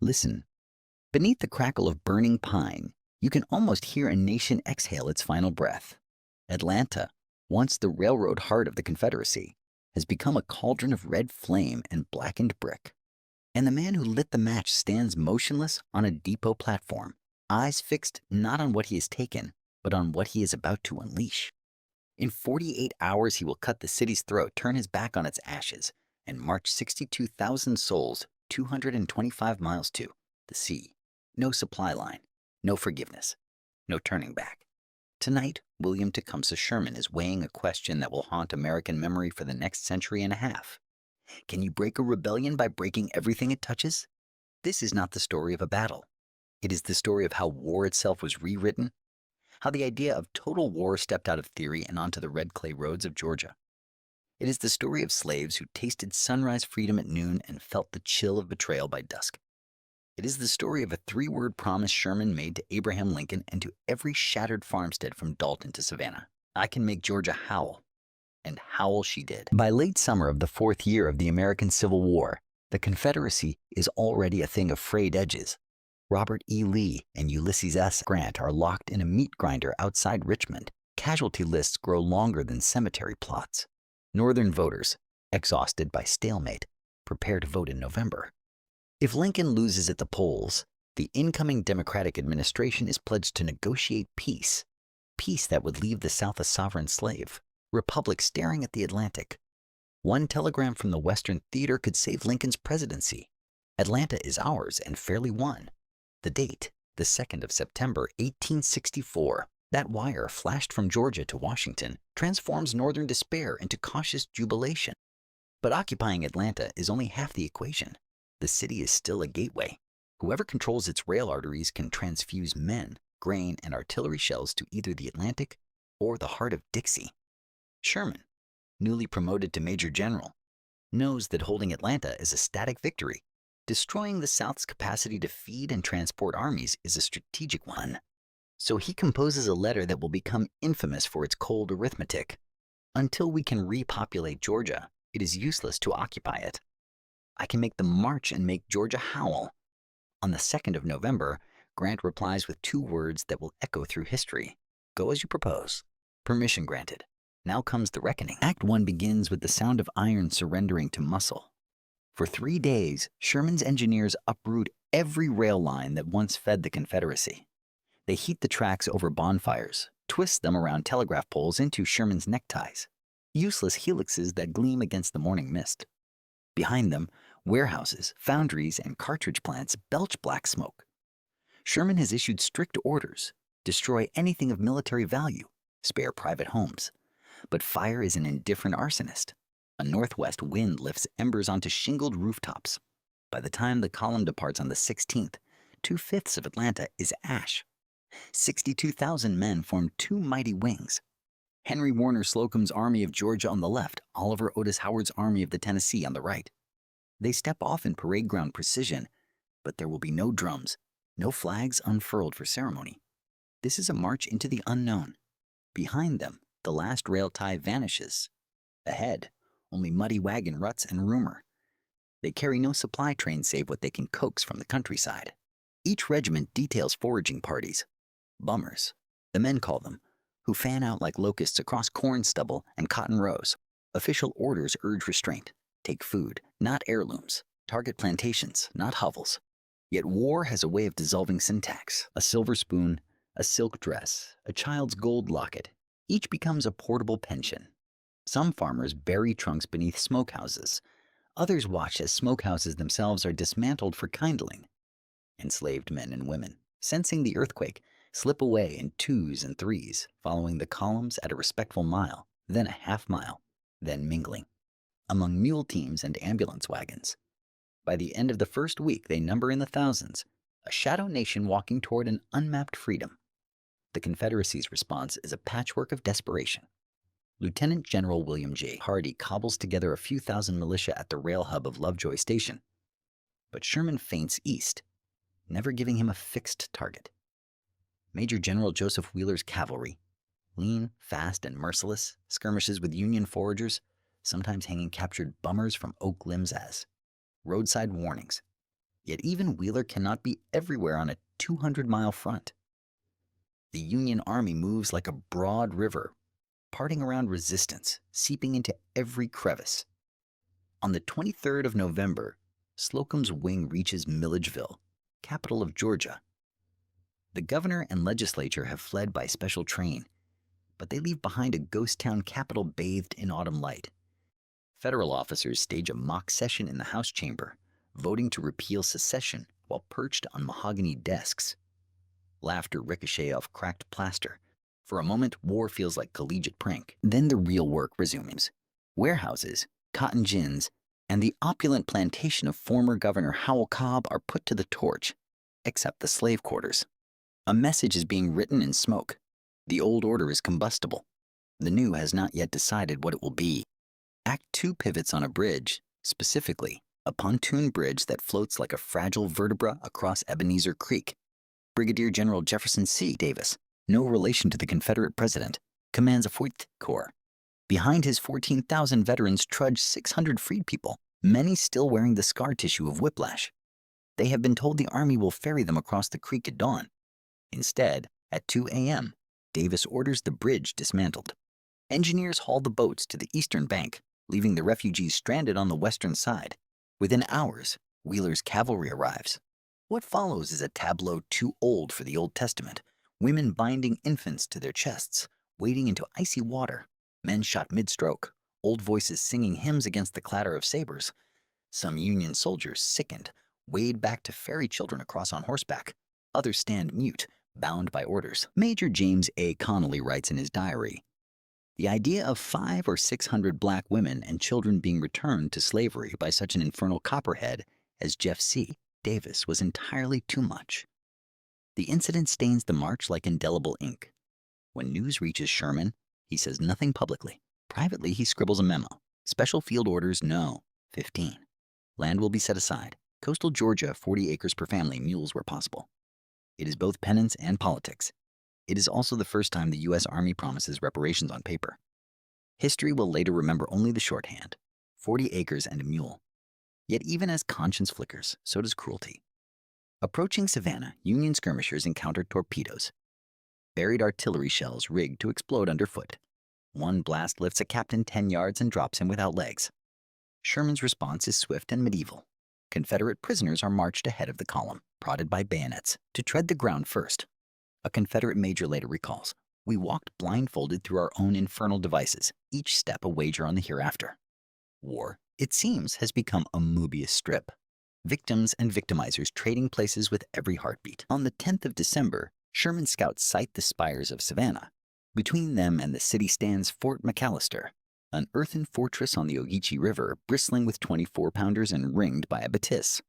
Listen. Beneath the crackle of burning pine, you can almost hear a nation exhale its final breath. Atlanta, once the railroad heart of the Confederacy, has become a cauldron of red flame and blackened brick. And the man who lit the match stands motionless on a depot platform, eyes fixed not on what he has taken, but on what he is about to unleash. In 48 hours, he will cut the city's throat, turn his back on its ashes, and march 62,000 souls 225 miles to the sea. No supply line, no forgiveness, no turning back. Tonight, William Tecumseh Sherman is weighing a question that will haunt American memory for the next century and a half. Can you break a rebellion by breaking everything it touches? This is not the story of a battle. It is the story of how war itself was rewritten, how the idea of total war stepped out of theory and onto the red clay roads of Georgia. It is the story of slaves who tasted sunrise freedom at noon and felt the chill of betrayal by dusk. It is the story of a three-word promise Sherman made to Abraham Lincoln and to every shattered farmstead from Dalton to Savannah. I can make Georgia howl. And howl she did. By late summer of the fourth year of the American Civil War, the Confederacy is already a thing of frayed edges. Robert E. Lee and Ulysses S. Grant are locked in a meat grinder outside Richmond. Casualty lists grow longer than cemetery plots. Northern voters, exhausted by stalemate, prepare to vote in November. If Lincoln loses at the polls, the incoming Democratic administration is pledged to negotiate peace. Peace that would leave the South a sovereign slave. Republic staring at the Atlantic. One telegram from the Western Theater could save Lincoln's presidency. Atlanta is ours and fairly won. The date, the 2nd of September, 1864. That wire, flashed from Georgia to Washington, transforms Northern despair into cautious jubilation. But occupying Atlanta is only half the equation. The city is still a gateway. Whoever controls its rail arteries can transfuse men, grain, and artillery shells to either the Atlantic or the heart of Dixie. Sherman, newly promoted to Major General, knows that holding Atlanta is a static victory. Destroying the South's capacity to feed and transport armies is a strategic one. So he composes a letter that will become infamous for its cold arithmetic. Until we can repopulate Georgia, it is useless to occupy it. I can make them march and make Georgia howl. On the 2nd of November, Grant replies with 2 words that will echo through history. Go as you propose. Permission granted. Now comes the reckoning. Act 1 begins with the sound of iron surrendering to muscle. For 3 days, Sherman's engineers uproot every rail line that once fed the Confederacy. They heat the tracks over bonfires, twist them around telegraph poles into Sherman's neckties, useless helixes that gleam against the morning mist. Behind them, warehouses, foundries, and cartridge plants belch black smoke. Sherman has issued strict orders: destroy anything of military value, spare private homes. But fire is an indifferent arsonist. A northwest wind lifts embers onto shingled rooftops. By the time the column departs on the 16th, 2/5 of Atlanta is ash. 62,000 men form 2 mighty wings. Henry Warner Slocum's Army of Georgia on the left, Oliver Otis Howard's Army of the Tennessee on the right. They step off in parade ground precision, but there will be no drums, no flags unfurled for ceremony. This is a march into the unknown. Behind them, the last rail tie vanishes. Ahead, only muddy wagon ruts and rumor. They carry no supply train save what they can coax from the countryside. Each regiment details foraging parties. Bummers, the men call them, who fan out like locusts across corn stubble and cotton rows. Official orders urge restraint. Take food, not heirlooms. Target plantations, not hovels. Yet war has a way of dissolving syntax. A silver spoon, a silk dress, a child's gold locket. Each becomes a portable pension. Some farmers bury trunks beneath smokehouses. Others watch as smokehouses themselves are dismantled for kindling. Enslaved men and women, sensing the earthquake, slip away in 2s and 3s, following the columns at a respectful mile, then a half mile, then mingling among mule teams and ambulance wagons. By the end of the first week, they number in the thousands, a shadow nation walking toward an unmapped freedom. The Confederacy's response is a patchwork of desperation. Lieutenant General William J. Hardee cobbles together a few thousand militia at the rail hub of Lovejoy Station. But Sherman feints east, never giving him a fixed target. Major General Joseph Wheeler's cavalry, lean, fast, and merciless, skirmishes with Union foragers, sometimes hanging captured bummers from oak limbs as roadside warnings. Yet even Wheeler cannot be everywhere on a 200-mile front. The Union Army moves like a broad river, parting around resistance, seeping into every crevice. On the 23rd of November, Slocum's wing reaches Milledgeville, capital of Georgia. The governor and legislature have fled by special train, but they leave behind a ghost town capital bathed in autumn light. Federal officers stage a mock session in the House chamber, voting to repeal secession while perched on mahogany desks. Laughter ricochet off cracked plaster. For a moment, war feels like collegiate prank. Then the real work resumes. Warehouses, cotton gins, and the opulent plantation of former Governor Howell Cobb are put to the torch, except the slave quarters. A message is being written in smoke. The old order is combustible. The new has not yet decided what it will be. Act 2 pivots on a bridge, specifically a pontoon bridge that floats like a fragile vertebra across Ebenezer Creek. Brigadier General Jefferson C. Davis, no relation to the Confederate president, commands a 4th Corps. Behind his 14,000 veterans trudge 600 freed people, many still wearing the scar tissue of whiplash. They have been told the Army will ferry them across the creek at dawn. Instead, at 2 a.m., Davis orders the bridge dismantled. Engineers haul the boats to the eastern bank, leaving the refugees stranded on the western side. Within hours, Wheeler's cavalry arrives. What follows is a tableau too old for the Old Testament. Women binding infants to their chests, wading into icy water. Men shot mid-stroke, old voices singing hymns against the clatter of sabers. Some Union soldiers, sickened, wade back to ferry children across on horseback. Others stand mute, bound by orders. Major James A. Connolly writes in his diary, "The idea of 500 or 600 black women and children being returned to slavery by such an infernal copperhead as Jeff C. Davis was entirely too much." The incident stains the march like indelible ink. When news reaches Sherman, he says nothing publicly. Privately, he scribbles a memo. Special field orders no, 15. Land will be set aside. Coastal Georgia, 40 acres per family, mules where possible. It is both penance and politics. It is also the first time the U.S. Army promises reparations on paper. History will later remember only the shorthand, 40 acres and a mule. Yet even as conscience flickers, so does cruelty. Approaching Savannah, Union skirmishers encounter torpedoes, buried artillery shells rigged to explode underfoot. One blast lifts a captain 10 yards and drops him without legs. Sherman's response is swift and medieval. Confederate prisoners are marched ahead of the column, prodded by bayonets, to tread the ground first. A Confederate major later recalls, "We walked blindfolded through our own infernal devices, each step a wager on the hereafter." War, it seems, has become a Mobius strip. Victims and victimizers trading places with every heartbeat. On the 10th of December, Sherman scouts sight the spires of Savannah. Between them and the city stands Fort McAllister, an earthen fortress on the Ogeechee River, bristling with 24-pounders and ringed by a battis.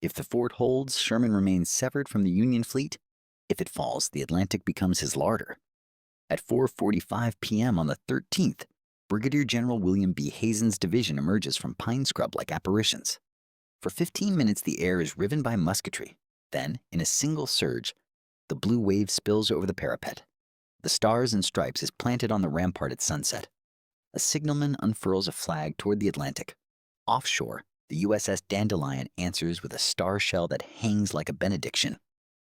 If the fort holds, Sherman remains severed from the Union fleet. If it falls, the Atlantic becomes his larder. At 4:45 p.m. on the 13th, Brigadier General William B. Hazen's division emerges from pine scrub like apparitions. For 15 minutes, the air is riven by musketry. Then, in a single surge, the blue wave spills over the parapet. The Stars and Stripes is planted on the rampart at sunset. A signalman unfurls a flag toward the Atlantic. Offshore, the USS Dandelion answers with a star shell that hangs like a benediction.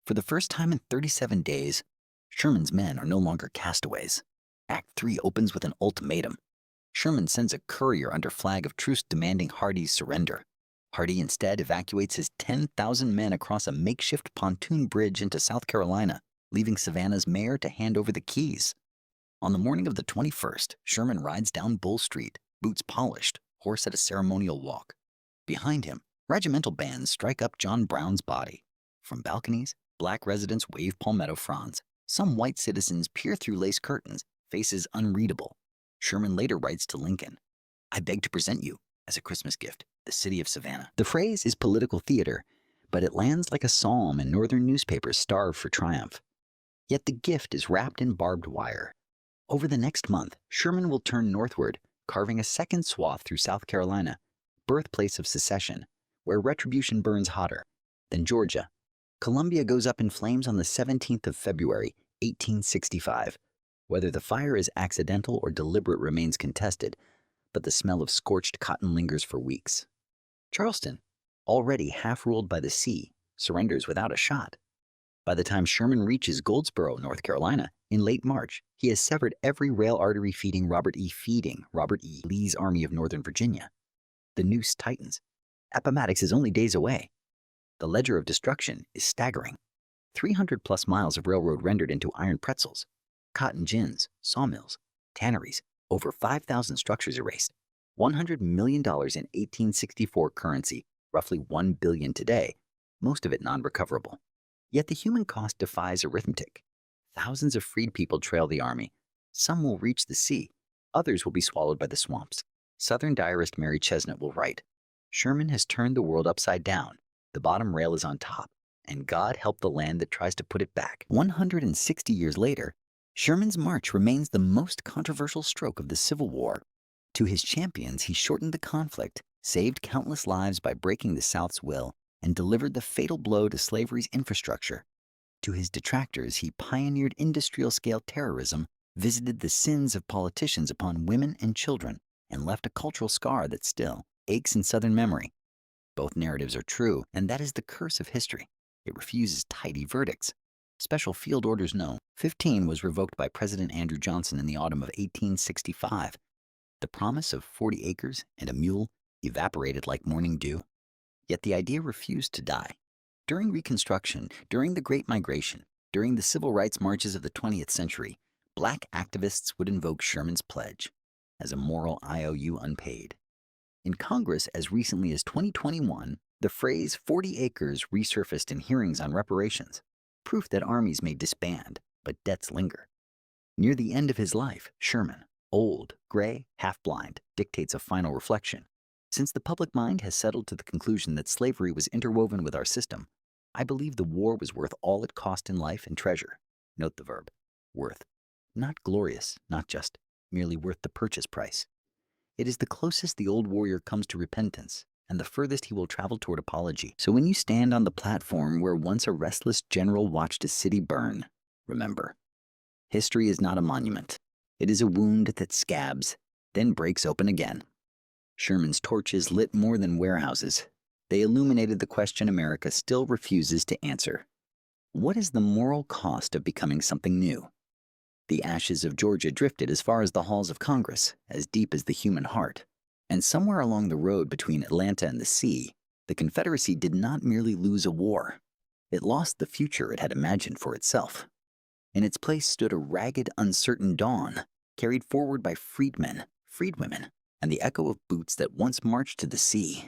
For the first time in 37 days, Sherman's men are no longer castaways. Act 3 opens with an ultimatum. Sherman sends a courier under flag of truce demanding Hardee's surrender. Hardee instead evacuates his 10,000 men across a makeshift pontoon bridge into South Carolina, leaving Savannah's mayor to hand over the keys. On the morning of the 21st, Sherman rides down Bull Street, boots polished, horse at a ceremonial walk. Behind him, regimental bands strike up John Brown's body. From balconies, black residents wave palmetto fronds. Some white citizens peer through lace curtains, faces unreadable. Sherman later writes to Lincoln, "I beg to present you, as a Christmas gift, the city of Savannah." The phrase is political theater, but it lands like a psalm in northern newspapers starved for triumph. Yet the gift is wrapped in barbed wire. Over the next month, Sherman will turn northward, carving a second swath through South Carolina, birthplace of secession, where retribution burns hotter. Then Georgia. Columbia goes up in flames on the 17th of February, 1865. Whether the fire is accidental or deliberate remains contested, but the smell of scorched cotton lingers for weeks. Charleston. already half ruled by the sea, surrenders without a shot. By the time Sherman reaches Goldsboro, North Carolina, in late March, he has severed every rail artery feeding Robert E. Lee's Army of Northern Virginia. The noose tightens. Appomattox is only days away. The ledger of destruction is staggering. 300-plus miles of railroad rendered into iron pretzels, cotton gins, sawmills, tanneries, over 5,000 structures erased, $100 million in 1864 currency, roughly $1 billion today, most of it non-recoverable. Yet the human cost defies arithmetic. Thousands of freed people trail the army. Some will reach the sea. Others will be swallowed by the swamps. Southern diarist Mary Chesnut will write, "Sherman has turned the world upside down. The bottom rail is on top, and God help the land that tries to put it back." 160 years later, Sherman's march remains the most controversial stroke of the Civil War. To his champions, he shortened the conflict, saved countless lives by breaking the South's will, and delivered the fatal blow to slavery's infrastructure. To his detractors, he pioneered industrial-scale terrorism, visited the sins of politicians upon women and children, and left a cultural scar that still aches in Southern memory. Both narratives are true, and that is the curse of history. It refuses tidy verdicts. Special Field Orders No. 15 was revoked by President Andrew Johnson in the autumn of 1865. The promise of 40 acres and a mule evaporated like morning dew. Yet the idea refused to die. During Reconstruction, during the Great Migration, during the civil rights marches of the 20th century, Black activists would invoke Sherman's pledge as a moral IOU unpaid. In Congress, as recently as 2021, the phrase 40 acres resurfaced in hearings on reparations, proof that armies may disband, but debts linger. Near the end of his life, Sherman, old, gray, half-blind, dictates a final reflection. Since the public mind has settled to the conclusion that slavery was interwoven with our system, I believe the war was worth all it cost in life and treasure. Note the verb, worth. Not glorious, not just merely worth the purchase price. It is the closest the old warrior comes to repentance, and the furthest he will travel toward apology. So when you stand on the platform where once a restless general watched a city burn, remember, history is not a monument. It is a wound that scabs, then breaks open again. Sherman's torches lit more than warehouses. They illuminated the question America still refuses to answer. What is the moral cost of becoming something new? The ashes of Georgia drifted as far as the halls of Congress, as deep as the human heart. And somewhere along the road between Atlanta and the sea, the Confederacy did not merely lose a war. It lost the future it had imagined for itself. In its place stood a ragged, uncertain dawn, carried forward by freedmen, freedwomen, and the echo of boots that once marched to the sea.